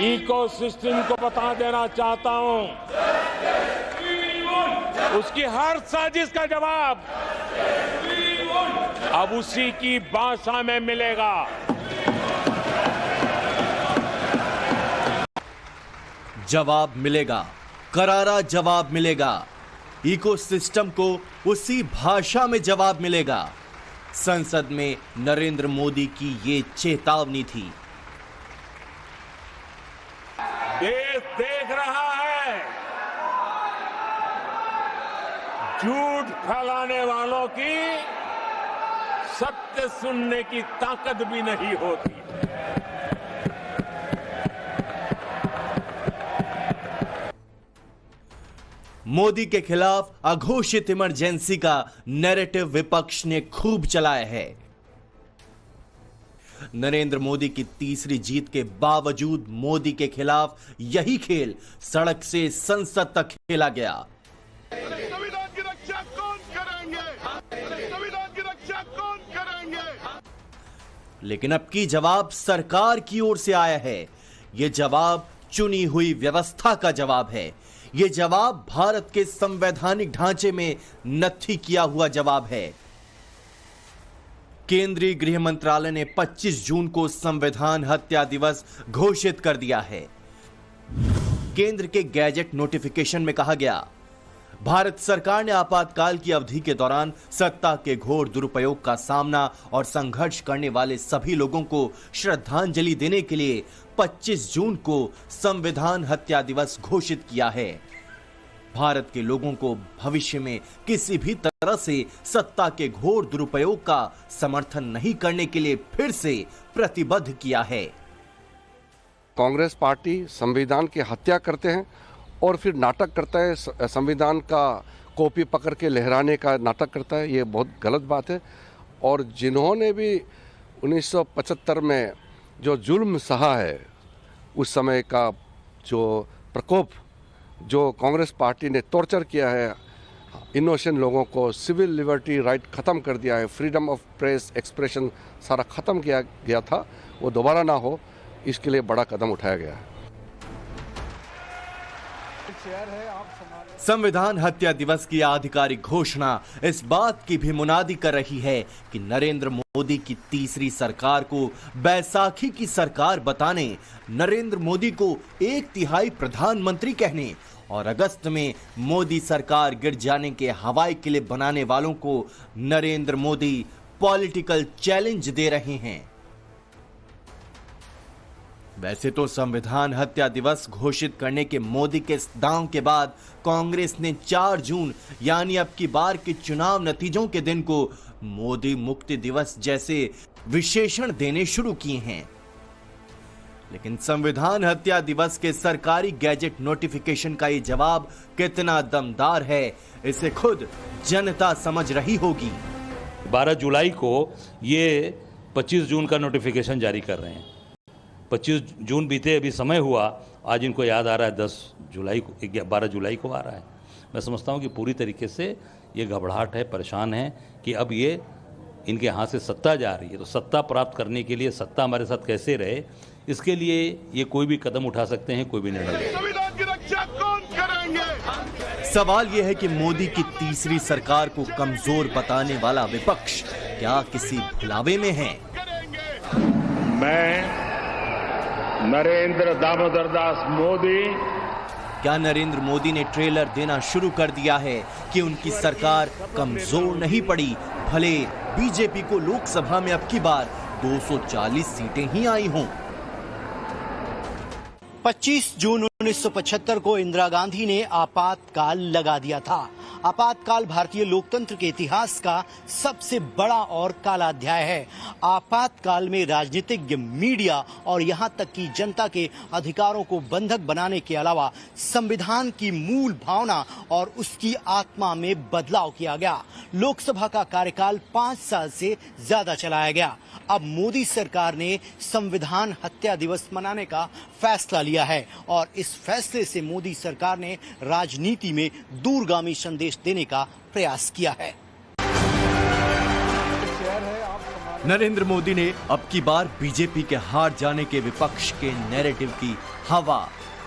Ecosystem को बता देना चाहता हूं, उसकी हर साजिश का जवाब अब उसी की भाषा में मिलेगा। जवाब मिलेगा, करारा जवाब मिलेगा। इकोसिस्टम को उसी भाषा में जवाब मिलेगा। संसद में नरेंद्र मोदी की ये चेतावनी थी। देश देख रहा है, झूठ फैलाने वालों की सत्य सुनने की ताकत भी नहीं होती। मोदी के खिलाफ अघोषित इमरजेंसी का नैरेटिव विपक्ष ने खूब चलाया है। नरेंद्र मोदी की तीसरी जीत के बावजूद मोदी के खिलाफ यही खेल सड़क से संसद तक खेला गया। संविधान की रक्षा कौन करेंगे? संविधान की रक्षा कौन करेंगे? लेकिन अब की जवाब सरकार की ओर से आया है। यह जवाब चुनी हुई व्यवस्था का जवाब है। यह जवाब भारत के संवैधानिक ढांचे में नत्थी किया हुआ जवाब है। केंद्रीय गृह मंत्रालय ने 25 जून को संविधान हत्या दिवस घोषित कर दिया है। केंद्र के गैजेट नोटिफिकेशन में कहा गया, भारत सरकार ने आपातकाल की अवधि के दौरान सत्ता के घोर दुरुपयोग का सामना और संघर्ष करने वाले सभी लोगों को श्रद्धांजलि देने के लिए 25 जून को संविधान हत्या दिवस घोषित किया है। भारत के लोगों को भविष्य में किसी भी तरह से सत्ता के घोर दुरुपयोग का समर्थन नहीं करने के लिए फिर से प्रतिबद्ध किया है। कांग्रेस पार्टी संविधान की हत्या करते हैं और फिर नाटक करता है, संविधान का कॉपी पकड़ के लहराने का नाटक करता है। ये बहुत गलत बात है। और जिन्होंने भी 1975 में जो जुल्म सहा है, उस समय का जो प्रकोप, जो कांग्रेस पार्टी ने टॉर्चर किया है इनोसेंट लोगों को, सिविल लिबर्टी राइट ख़त्म कर दिया है, फ्रीडम ऑफ प्रेस एक्सप्रेशन सारा ख़त्म किया गया था, वो दोबारा ना हो, इसके लिए बड़ा कदम उठाया गया है। संविधान हत्या दिवस की आधिकारिक घोषणा इस बात की भी मुनादी कर रही है कि नरेंद्र मोदी की तीसरी सरकार को बैसाखी की सरकार बताने, नरेंद्र मोदी को 1/3 प्रधानमंत्री कहने और अगस्त में मोदी सरकार गिर जाने के हवाई किले बनाने वालों को नरेंद्र मोदी पॉलिटिकल चैलेंज दे रहे हैं। वैसे तो संविधान हत्या दिवस घोषित करने के मोदी के इस दांव के बाद कांग्रेस ने 4 जून यानी अब की बार के चुनाव नतीजों के दिन को मोदी मुक्ति दिवस जैसे विशेषण देने शुरू किए हैं। लेकिन संविधान हत्या दिवस के सरकारी गैजेट नोटिफिकेशन का ये जवाब कितना दमदार है, इसे खुद जनता समझ रही होगी। 12 जुलाई को ये 25 जून का नोटिफिकेशन जारी कर रहे हैं। 25 जून बीते, अभी समय हुआ, आज इनको याद आ रहा है 12 जुलाई को आ रहा है। मैं समझता हूँ कि पूरी तरीके से ये घबराहट है, परेशान है कि अब ये इनके हाथ से सत्ता जा रही है, तो सत्ता प्राप्त करने के लिए सत्ता हमारे साथ कैसे रहे, इसके लिए ये कोई भी कदम उठा सकते हैं, कोई भी निर्णय ले। संविधान की रक्षा कौन करेंगे? सवाल यह है कि मोदी की तीसरी सरकार को कमजोर बताने वाला विपक्ष क्या किसी भुलावे में है? मैं नरेंद्र दामोदर दास मोदी, क्या नरेंद्र मोदी ने ट्रेलर देना शुरू कर दिया है कि उनकी सरकार कमजोर नहीं पड़ी, भले बीजेपी को लोकसभा में अब की बार 240 सीटें ही आई हों? 25 जून 1975 को इंदिरा गांधी ने आपातकाल लगा दिया था। आपातकाल भारतीय लोकतंत्र के इतिहास का सबसे बड़ा और काला अध्याय है। आपातकाल में राजनीतिज्ञ, मीडिया और यहां तक कि जनता के अधिकारों को बंधक बनाने के अलावा संविधान की मूल भावना और उसकी आत्मा में बदलाव किया गया। लोकसभा का कार्यकाल 5 साल से ज्यादा चलाया गया। अब मोदी सरकार ने संविधान हत्या दिवस मनाने का फैसला लिया है और इस फैसले से मोदी सरकार ने राजनीति में दूरगामी संदेश देने का प्रयास किया है। नरेंद्र मोदी ने अब की बार बीजेपी के हार जाने के विपक्ष के नैरेटिव की हवा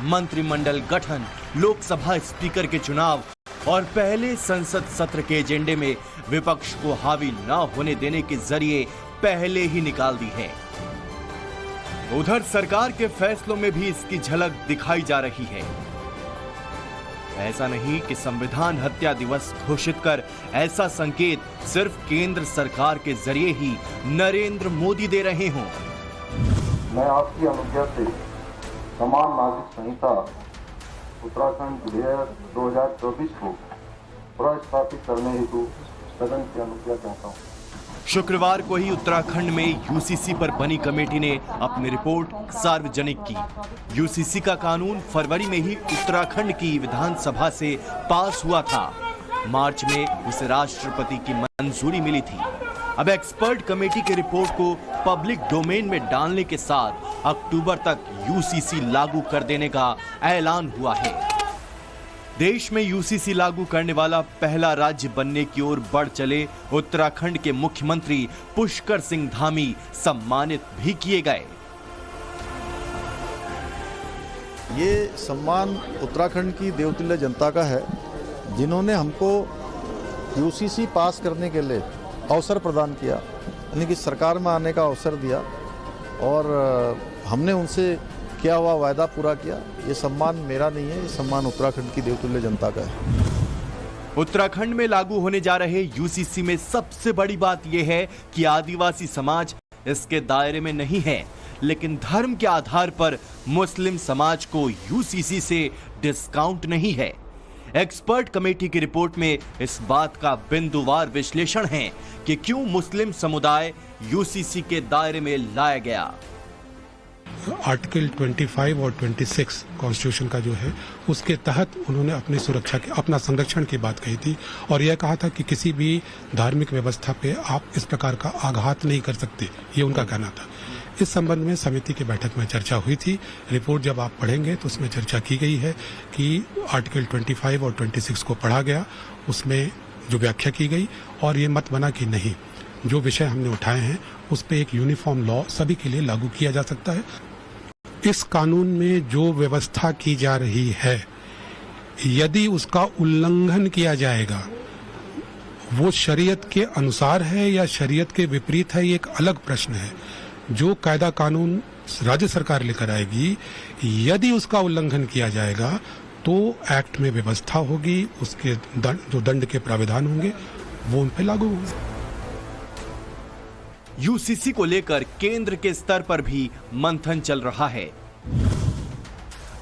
मंत्रिमंडल गठन, लोकसभा स्पीकर के चुनाव और पहले संसद सत्र के एजेंडे में विपक्ष को हावी न होने देने के जरिए पहले ही निकाल दी है। उधर सरकार के फैसलों में भी इसकी झलक दिखाई जा रही है। ऐसा नहीं कि संविधान हत्या दिवस घोषित कर ऐसा संकेत सिर्फ केंद्र सरकार के जरिए ही नरेंद्र मोदी दे रहे हों। मैं आपकी अनुज्ञा से समान नागरिक संहिता उत्तराखंड विधेयक 2024 को प्रस्तावित करने हेतु सदन की अनुज्ञा चाहता हूँ। शुक्रवार को ही उत्तराखंड में यूसीसी पर बनी कमेटी ने अपनी रिपोर्ट सार्वजनिक की। यूसीसी का कानून फरवरी में ही उत्तराखंड की विधानसभा से पास हुआ था। मार्च में उसे राष्ट्रपति की मंजूरी मिली थी। अब एक्सपर्ट कमेटी की रिपोर्ट को पब्लिक डोमेन में डालने के साथ अक्टूबर तक यूसीसी लागू कर देने का ऐलान हुआ है। देश में यूसीसी लागू करने वाला पहला राज्य बनने की ओर बढ़ चले उत्तराखंड के मुख्यमंत्री पुष्कर सिंह धामी सम्मानित भी किए गए। ये सम्मान उत्तराखंड की देवतुल्य जनता का है, जिन्होंने हमको यूसीसी पास करने के लिए अवसर प्रदान किया, यानी कि सरकार में आने का अवसर दिया और हमने उनसे किया हुआ वायदा पूरा किया। ये सम्मान मेरा नहीं है, ये सम्मान उत्तराखंड की देवतुल्य जनता का है। उत्तराखंड में लागू होने जा रहे यूसीसी में सबसे बड़ी बात यह है कि आदिवासी समाज इसके दायरे में नहीं है, लेकिन धर्म के आधार पर मुस्लिम समाज को यूसीसी से डिस्काउंट नहीं है। एक्सपर्ट कमेटी की रिपोर्ट में इस बात का बिंदुवार विश्लेषण है कि क्यों मुस्लिम समुदाय यूसीसी के दायरे में लाया गया। आर्टिकल 25 और 26 कॉन्स्टिट्यूशन का जो है, उसके तहत उन्होंने अपनी सुरक्षा के, अपना संरक्षण की बात कही थी और यह कहा था कि किसी भी धार्मिक व्यवस्था पे आप इस प्रकार का आघात नहीं कर सकते, ये उनका कहना था। इस संबंध में समिति की बैठक में चर्चा हुई थी। रिपोर्ट जब आप पढ़ेंगे तो उसमें चर्चा की गई है कि आर्टिकल 25 और 26 को पढ़ा गया, उसमें जो व्याख्या की गई और ये मत बना कि नहीं, जो विषय हमने उठाए हैं उस पर एक यूनिफॉर्म लॉ सभी के लिए लागू किया जा सकता है। इस कानून में जो व्यवस्था की जा रही है, यदि उसका उल्लंघन किया जाएगा, वो शरीयत के अनुसार है या शरीयत के विपरीत है, ये एक अलग प्रश्न है। जो कायदा कानून राज्य सरकार लेकर आएगी, यदि उसका उल्लंघन किया जाएगा तो एक्ट में व्यवस्था होगी, उसके जो दंड के प्राविधान होंगे वो उन पर लागू होंगे। यूसीसी को लेकर केंद्र के स्तर पर भी मंथन चल रहा है।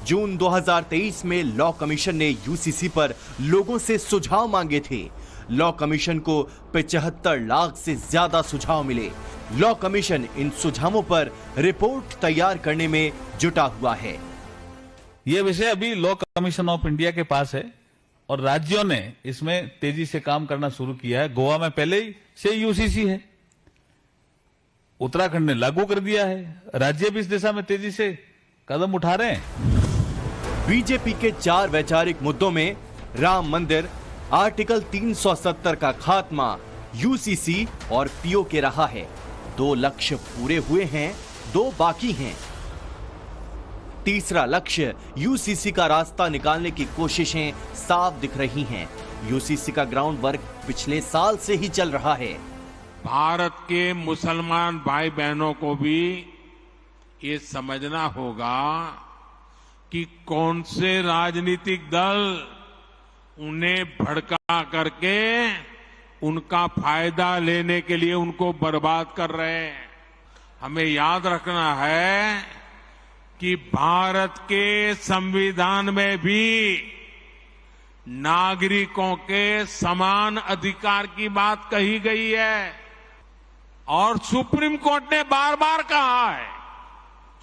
जून 2023 में लॉ कमीशन ने यूसीसी पर लोगों से सुझाव मांगे थे। लॉ कमीशन को 75 लाख से ज्यादा सुझाव मिले। लॉ कमीशन इन सुझावों पर रिपोर्ट तैयार करने में जुटा हुआ है। यह विषय अभी लॉ कमीशन ऑफ इंडिया के पास है और राज्यों ने इसमें तेजी से काम करना शुरू किया है। गोवा में पहले ही से यूसीसी है, उत्तराखंड ने लागू कर दिया है, राज्य भी इस दिशा में तेजी से कदम उठा रहे हैं। बीजेपी के 4 वैचारिक मुद्दों में राम मंदिर, आर्टिकल 370 का खात्मा, यूसीसी और पीओके रहा है। 2 लक्ष्य पूरे हुए हैं, 2 बाकी हैं। तीसरा लक्ष्य यूसीसी का रास्ता निकालने की कोशिशें साफ दिख रही हैं। यूसीसी का ग्राउंड वर्क पिछले साल से ही चल रहा है। भारत के मुसलमान भाई बहनों को भी ये समझना होगा कि कौन से राजनीतिक दल उन्हें भड़का करके उनका फायदा लेने के लिए उनको बर्बाद कर रहे हैं। हमें याद रखना है कि भारत के संविधान में भी नागरिकों के समान अधिकार की बात कही गई है और सुप्रीम कोर्ट ने बार बार कहा है।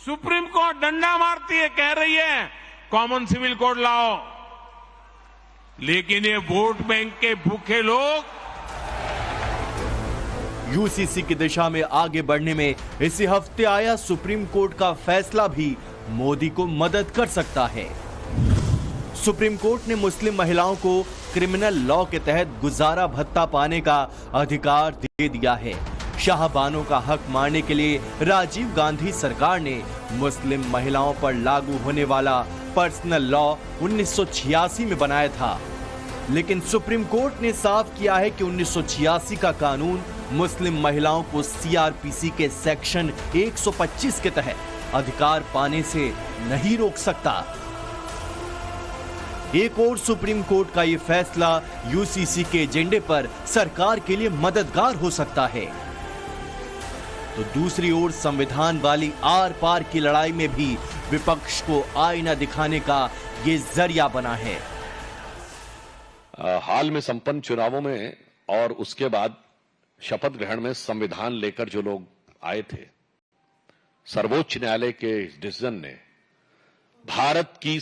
सुप्रीम कोर्ट डंडा मारती है, कह रही है कॉमन सिविल कोड लाओ, लेकिन ये वोट बैंक के भूखे लोग यूसीसी की दिशा में आगे बढ़ने में इसी हफ्ते आया सुप्रीम कोर्ट का फैसला भी मोदी को मदद कर सकता है। सुप्रीम कोर्ट ने मुस्लिम महिलाओं को क्रिमिनल लॉ के तहत गुजारा भत्ता पाने का अधिकार दे दिया है। शाहबानों का हक मारने के लिए राजीव गांधी सरकार ने मुस्लिम महिलाओं पर लागू होने वाला पर्सनल लॉ 1986 में बनाया था, लेकिन सुप्रीम कोर्ट ने साफ किया है कि 1986 का कानून मुस्लिम महिलाओं को सीआरपीसी के सेक्शन 125 के तहत अधिकार पाने से नहीं रोक सकता। एक और सुप्रीम कोर्ट का ये फैसला यूसीसी के एजेंडे पर सरकार के लिए मददगार हो सकता है, तो दूसरी ओर संविधान वाली आर पार की लड़ाई में भी विपक्ष को आईना दिखाने का ये जरिया बना है। हाल में संपन्न चुनावों में और उसके बाद शपथ ग्रहण में संविधान लेकर जो लोग आए थे, सर्वोच्च न्यायालय के डिसीजन ने भारत की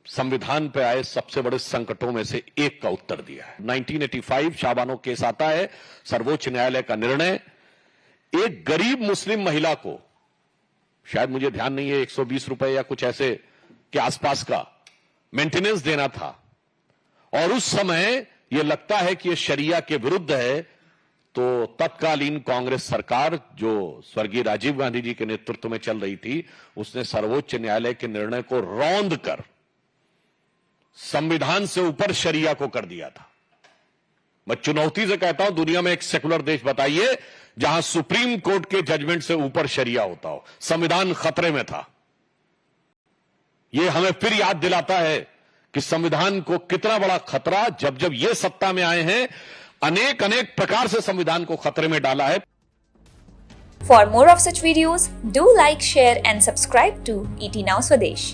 संविधान पे आए सबसे बड़े संकटों में से एक का उत्तर दिया है। 1985 शाहबानो केस आता है, सर्वोच्च न्यायालय का निर्णय एक गरीब मुस्लिम महिला को, शायद मुझे ध्यान नहीं है, 120 रुपए या कुछ ऐसे के आसपास का मेंटेनेंस देना था, और उस समय यह लगता है कि यह शरिया के विरुद्ध है, तो तत्कालीन कांग्रेस सरकार जो स्वर्गीय राजीव गांधी जी के नेतृत्व में चल रही थी, उसने सर्वोच्च न्यायालय के निर्णय को रौंद कर संविधान से ऊपर शरिया को कर दिया था। मैं चुनौती से कहता हूं, दुनिया में एक सेकुलर देश बताइए जहां सुप्रीम कोर्ट के जजमेंट से ऊपर शरिया होता हो। संविधान खतरे में था। यह हमें फिर याद दिलाता है कि संविधान को कितना बड़ा खतरा, जब जब ये सत्ता में आए हैं, अनेक अनेक प्रकार से संविधान को खतरे में डाला है। For more of such videos, do like, share and subscribe to ET Now Swadesh.